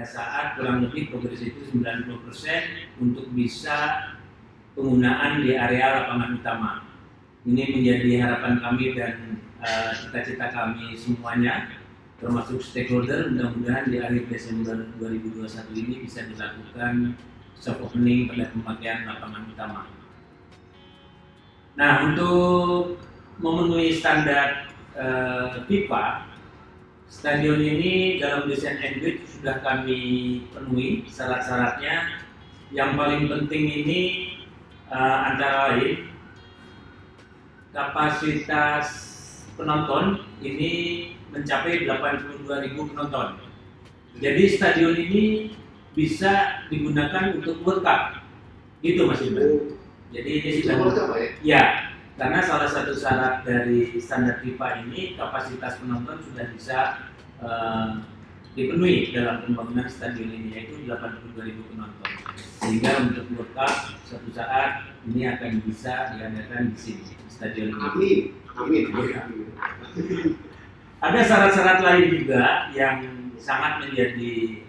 saat kurang lebih progres itu 90% untuk bisa penggunaan di area lapangan utama. Ini menjadi harapan kami dan cita-cita kami semuanya, termasuk stakeholder. Mudah-mudahan di akhir Desember 2021 ini bisa dilakukan soft opening pada pemakaian lapangan utama. Nah, untuk memenuhi standar FIFA, stadion ini dalam desain and build sudah kami penuhi syarat-syaratnya. Yang paling penting ini antara lain kapasitas penonton ini mencapai 82.000 penonton. Jadi stadion ini bisa digunakan untuk World Cup, gitu Mas Ibrahim. Jadi ini sudah ya, karena salah satu syarat dari standar FIFA ini kapasitas penonton sudah bisa dipenuhi dalam pembangunan stadion ini, yaitu 82.000 penonton. Sehingga untuk World Cup suatu saat ini akan bisa diadakan di sini, stadion ini. Amin. Ada syarat-syarat lain juga yang sangat menjadi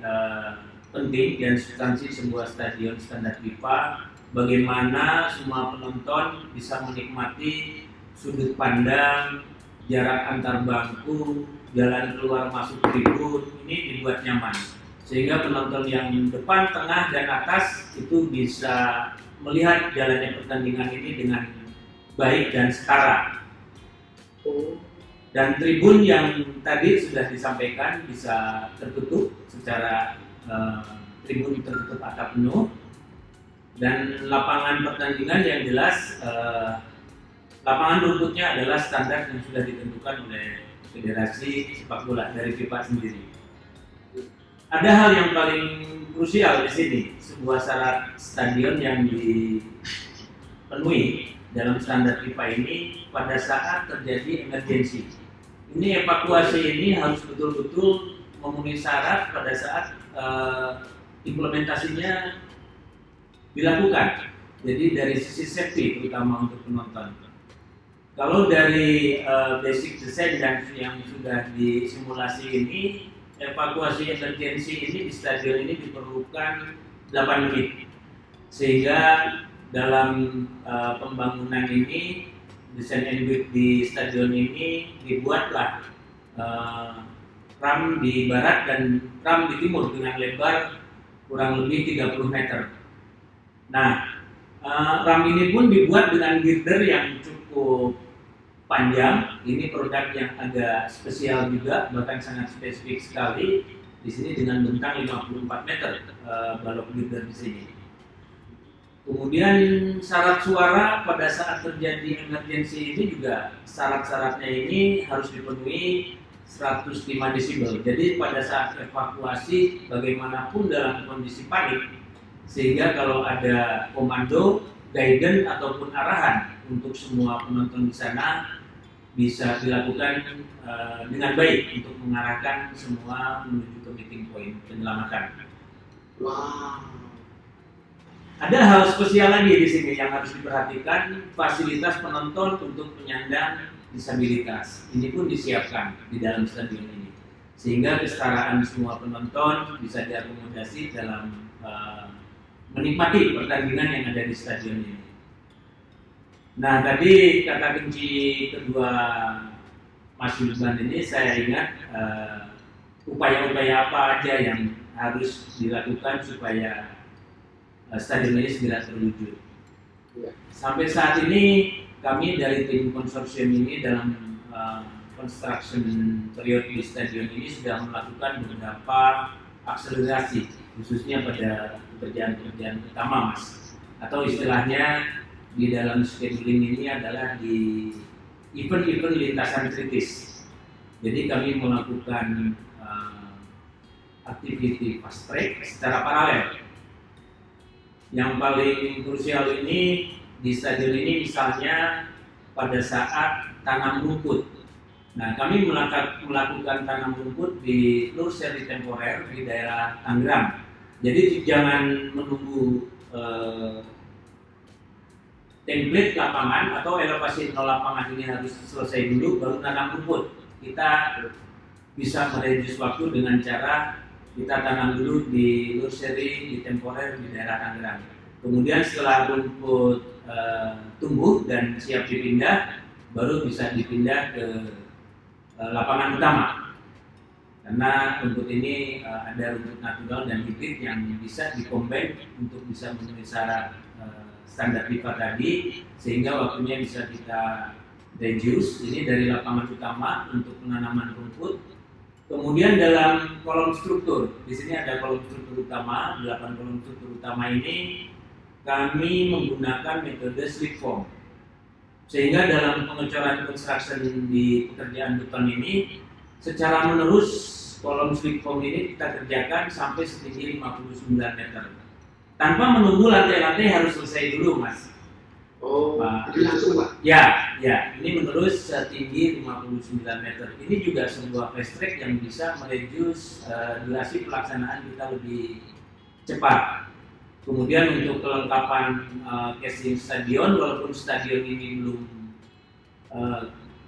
penting dan substansi sebuah stadion standar FIFA. Bagaimana semua penonton bisa menikmati sudut pandang, jarak antar bangku, jalan keluar masuk tribun ini dibuat nyaman, sehingga penonton yang depan, tengah, dan atas itu bisa melihat jalannya pertandingan ini dengan baik dan setara. Dan tribun yang tadi sudah disampaikan bisa tertutup secara tribun tertutup atap penuh, dan lapangan pertandingan yang jelas lapangan rumputnya adalah standar yang sudah ditentukan oleh Federasi Sepak Bola dari FIFA sendiri. Ada hal yang paling krusial di sini, sebuah syarat stadion yang dipenuhi dalam standar FIFA ini pada saat terjadi emergensi. Ini evakuasi ini harus betul-betul memenuhi syarat pada saat implementasinya dilakukan. Jadi dari sisi safety terutama untuk penonton. Kalau dari basic design dan yang sudah disimulasi ini, evakuasi emergensi ini di stadion ini diperlukan 8 menit. Sehingga dalam pembangunan ini, desain and build di stadion ini dibuatlah ram di barat dan ram di timur dengan lebar kurang lebih 30 meter. Nah, ram ini pun dibuat dengan girder yang cukup panjang. Ini produk yang agak spesial juga, bahkan sangat spesifik sekali. Di sini dengan bentang 54 meter balok girder di sini. Kemudian syarat suara pada saat terjadi emergensi ini juga syarat-syaratnya ini harus dipenuhi 105 desibel. Jadi pada saat evakuasi bagaimanapun dalam kondisi panik, sehingga kalau ada komando, guidance ataupun arahan untuk semua penonton di sana bisa dilakukan dengan baik untuk mengarahkan semua menuju ke meeting point penyelamatan. Wow. Ada hal spesial lagi di sini yang harus diperhatikan, fasilitas penonton untuk penyandang disabilitas. Ini pun disiapkan di dalam stadion ini, sehingga kesetaraan semua penonton bisa diakomodasi dalam menikmati pertandingan yang ada di stadion ini. Nah, tadi kata kunci kedua Mas Yulban ini saya ingat upaya-upaya apa aja yang harus dilakukan supaya stadion ini segera terwujud. Sampai saat ini kami dari tim konsorsium ini dalam construction period di stadion ini sudah melakukan beberapa akselerasi, khususnya pada pekerjaan-pekerjaan utama, Mas. Atau istilahnya di dalam scheduling ini adalah di event-event lintasan kritis. Jadi kami melakukan aktiviti fast track secara paralel. Yang paling krusial ini di stadion ini misalnya pada saat tanam rumput. Nah, kami melakukan tanam rumput di floor seri temporer di daerah Tangerang. Jadi jangan menunggu template lapangan atau elevasi nol lapangan ini harus selesai dulu baru tanam rumput. Kita bisa mereduce waktu dengan cara kita tanam dulu di nursery, di temporer di daerah Tangerang. Kemudian setelah rumput tumbuh dan siap dipindah, baru bisa dipindah ke lapangan utama. Karena rumput ini ada rumput natural dan hibrid yang bisa dikombin untuk bisa memenuhi syarat standar FIFA tadi, sehingga waktunya bisa kita reduce. Ini dari lapangan utama untuk penanaman rumput. Kemudian dalam kolom struktur, di sini ada kolom struktur utama, 8 kolom struktur utama ini kami menggunakan metode slip form. Sehingga dalam pengecoran construction di pekerjaan beton ini, secara menerus kolom slip form ini kita kerjakan sampai setinggi 59 meter. Tanpa menunggu lantai-lantai harus selesai dulu, Mas. Oh, Pak. jadi langsung Pak? Ya, ini menerus setinggi 59 meter. Ini juga sebuah fast track yang bisa mereduce durasi pelaksanaan kita lebih cepat. Kemudian untuk kelengkapan casing stadion, walaupun stadion ini belum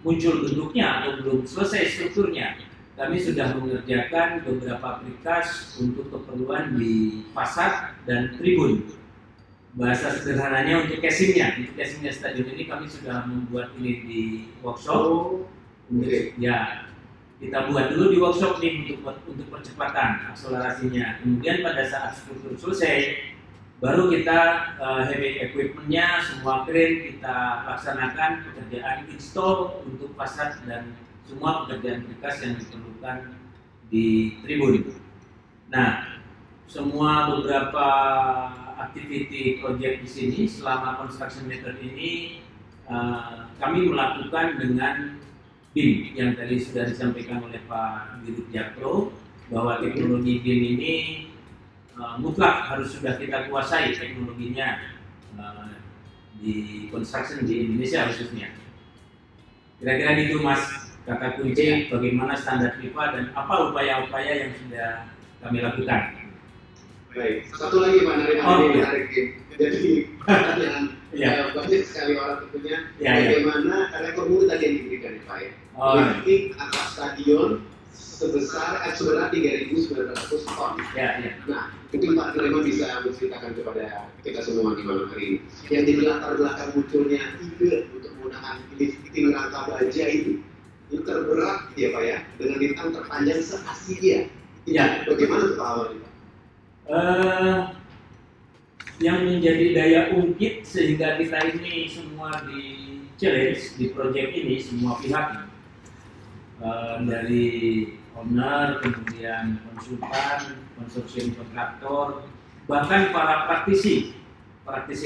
muncul bentuknya atau belum selesai strukturnya, kami sudah mengerjakan beberapa precast untuk keperluan di fasad dan tribun. Bahasa sederhananya untuk casingnya stadion ini kami sudah membuat ini di workshop. Ya, kita buat dulu di workshop nih untuk percepatan akselerasinya. Kemudian pada saat struktur selesai, baru kita heavy equipment-nya, semua crane kita laksanakan pekerjaan install untuk fasad dan semua pekerjaan precast yang diperlukan di tribun. Nah, semua beberapa activity project di sini selama construction method ini kami melakukan dengan BIM yang tadi sudah disampaikan oleh Pak Dirut Jakpro, bahwa teknologi BIM ini mutlak harus sudah kita kuasai teknologinya di construction di Indonesia khususnya. Kira-kira gitu, Mas, kata kunci bagaimana standar FIFA dan apa upaya-upaya yang sudah kami lakukan. Baik, satu lagi Pak Nari menarik. Jadi yang banyak sekali orang tentunya bagaimana karena formula tadi yang diberikan ya Pak ya. Berarti angka stadion sebesar sebenarnya 3.900 ton. Nah, mungkin Pak Sulaiman bisa menceritakan kepada kita semua di malam hari ini yang jadi latar belakang munculnya ide untuk menggunakan ini rangka baja itu terberat ya Pak ya, dengan bintang terpanjang se-Asia. Ya. Bagaimana Pak awalnya? Yang menjadi daya ungkit sehingga kita ini semua di challenge di proyek ini, semua pihak dari owner, kemudian konsultan, konsorsium kontraktor, bahkan para praktisi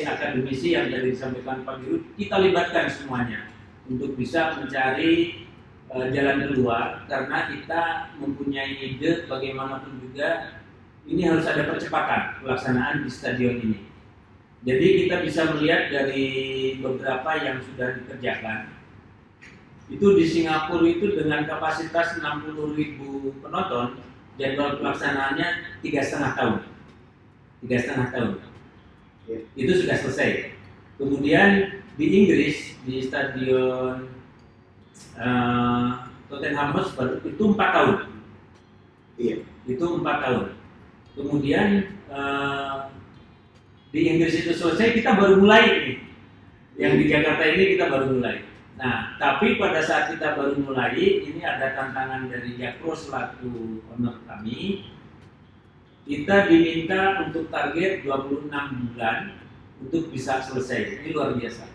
akademisi yang tadi disampaikan Pak Dirut, kita libatkan semuanya untuk bisa mencari jalan keluar, karena kita mempunyai ide bagaimanapun juga ini harus ada percepatan pelaksanaan di stadion ini. Jadi kita bisa melihat dari beberapa yang sudah dikerjakan. Itu di Singapura itu dengan kapasitas 60.000 penonton, jadwal pelaksanaannya 3,5 tahun. 3,5 tahun. Itu sudah selesai. Kemudian di Inggris, di stadion Tottenham Hotspur itu 4 tahun. Itu 4 tahun. Kemudian di Inggris itu selesai, kita baru mulai nih. Yang di Jakarta ini kita baru mulai. Nah, tapi pada saat kita baru mulai, ini ada tantangan dari Jakpro selaku owner kami. Kita diminta untuk target 26 bulan untuk bisa selesai. Ini luar biasa.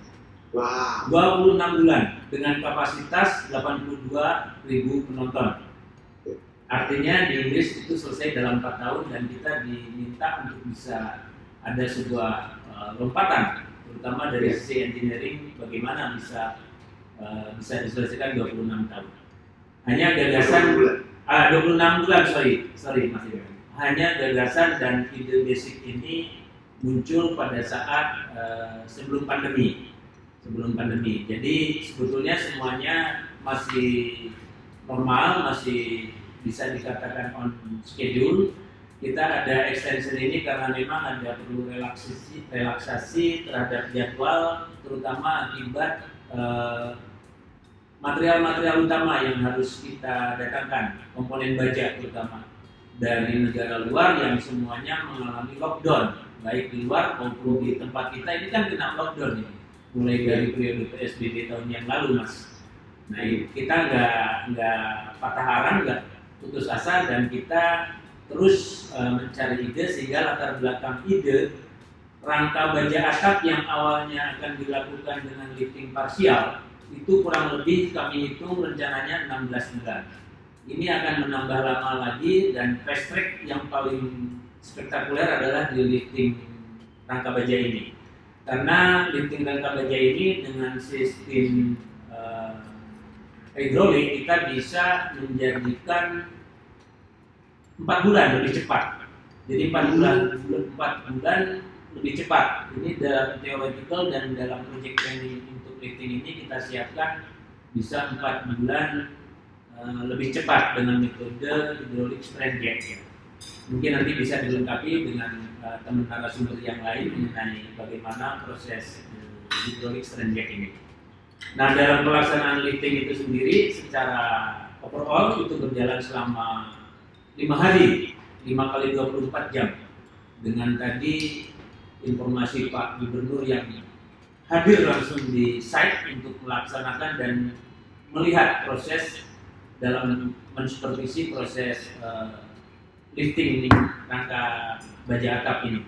Wow. 26 bulan dengan kapasitas 82.000 penonton. Artinya di Inggris itu selesai dalam 4 tahun dan kita diminta untuk bisa ada sebuah lompatan, terutama dari sisi engineering, bagaimana bisa diselesaikan 26 tahun. Hanya gagasan 26 bulan, sorry Mas Iwan. Hanya gagasan dan ide basic ini muncul pada saat sebelum pandemi. Jadi sebetulnya semuanya masih normal, masih bisa dikatakan on schedule. Kita ada extension ini karena memang ada perlu relaksasi terhadap jadwal, terutama akibat material-material utama yang harus kita datangkan, komponen baja terutama. dari negara luar yang semuanya mengalami lockdown, baik di luar maupun di tempat kita. Ini kan kena lockdown ini, mulai dari periode PSBB tahun yang lalu, Mas. Nah, kita nggak patah arang, nggak putus asa, dan kita terus mencari ide, sehingga latar belakang ide rangka baja atap yang awalnya akan dilakukan dengan lifting parsial itu kurang lebih kami hitung rencananya 16 bulan. Ini akan menambah lama lagi, dan fast track yang paling spektakuler adalah di lifting rangka baja ini. Karena lifting rangka baja ini dengan sistem hidrolik kita bisa menjadikan 4 bulan lebih cepat. Jadi 4 bulan lebih cepat. Ini dalam theoretical, dan dalam project planning untuk lifting ini kita siapkan bisa 4 bulan lebih cepat dengan metode hidrolik strand jack. Mungkin nanti bisa dilengkapi dengan teman narasumber yang lain mengenai bagaimana proses hidrolik strand jack ini. Nah, dalam pelaksanaan lifting itu sendiri secara overall itu berjalan selama 5 hari, 5 kali 24 jam. Dengan tadi informasi Pak Gubernur yang hadir langsung di site untuk melaksanakan dan melihat proses dalam mensupervisi proses lifting ini, rangka baja atap ini.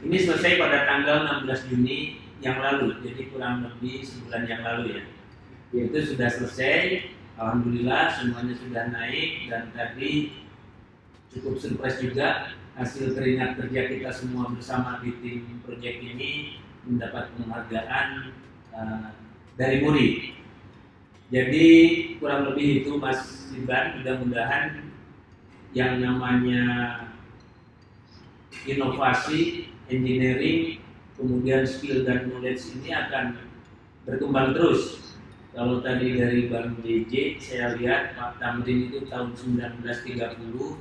Ini selesai pada tanggal 16 Juni yang lalu, jadi kurang lebih sebulan yang lalu ya. Itu sudah selesai, alhamdulillah semuanya sudah naik, dan tadi cukup surprise juga hasil keringat kerja kita semua bersama di tim proyek ini mendapat penghargaan dari MURI. Jadi kurang lebih itu Mas Iban, mudah-mudahan yang namanya inovasi, engineering, kemudian skill dan knowledge ini akan berkembang terus. Kalau tadi dari Bang JJ saya lihat Pak Tamrin itu tahun 1930,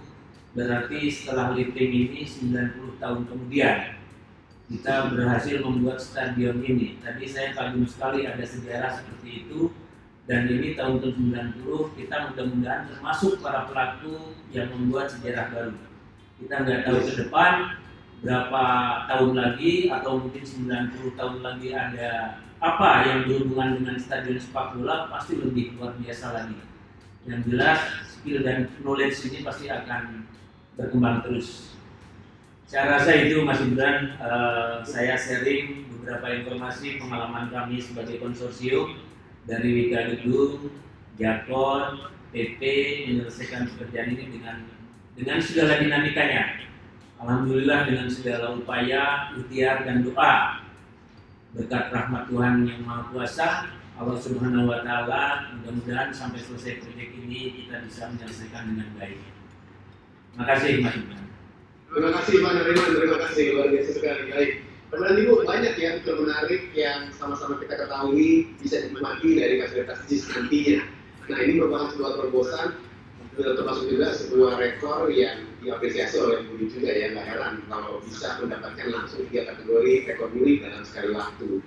berarti setelah lifting ini 90 tahun kemudian kita berhasil membuat stadion ini. Tadi saya kagum sekali ada sejarah seperti itu, dan ini tahun 90 kita mudah-mudahan termasuk para pelaku yang membuat sejarah baru. Kita nggak tahu ke depan berapa tahun lagi, atau mungkin 90 tahun lagi ada apa yang berhubungan dengan stadion sepak bola, pasti lebih luar biasa lagi. Yang jelas skill dan knowledge ini pasti akan berkembang terus. Saya rasa itu Mas Ibran, saya sharing beberapa informasi pengalaman kami sebagai konsorsium dari Wika Gedung, Jakon, PP menyelesaikan pekerjaan ini dengan segala dinamikanya. Alhamdulillah dengan segala upaya, ikhtiar dan doa, berkat rahmat Tuhan yang Maha Kuasa, Allah Subhanahu wa Ta'ala, mudah-mudahan sampai selesai proyek ini kita bisa menyelesaikan dengan baik. Terima kasih Mas Ibran. Terima kasih Pak Nariman, terima kasih, luar biasa sekali. Baik, teman-teman Ibu, banyak ya film menarik yang sama-sama kita ketahui bisa dinikmati dari fasilitas JIS nantinya. Nah, ini merupakan sebuah terobosan, termasuk juga sebuah rekor yang diapresiasi oleh Budi juga ya, nggak heran kalau bisa mendapatkan langsung 3 kategori rekor muri dalam sekali waktu.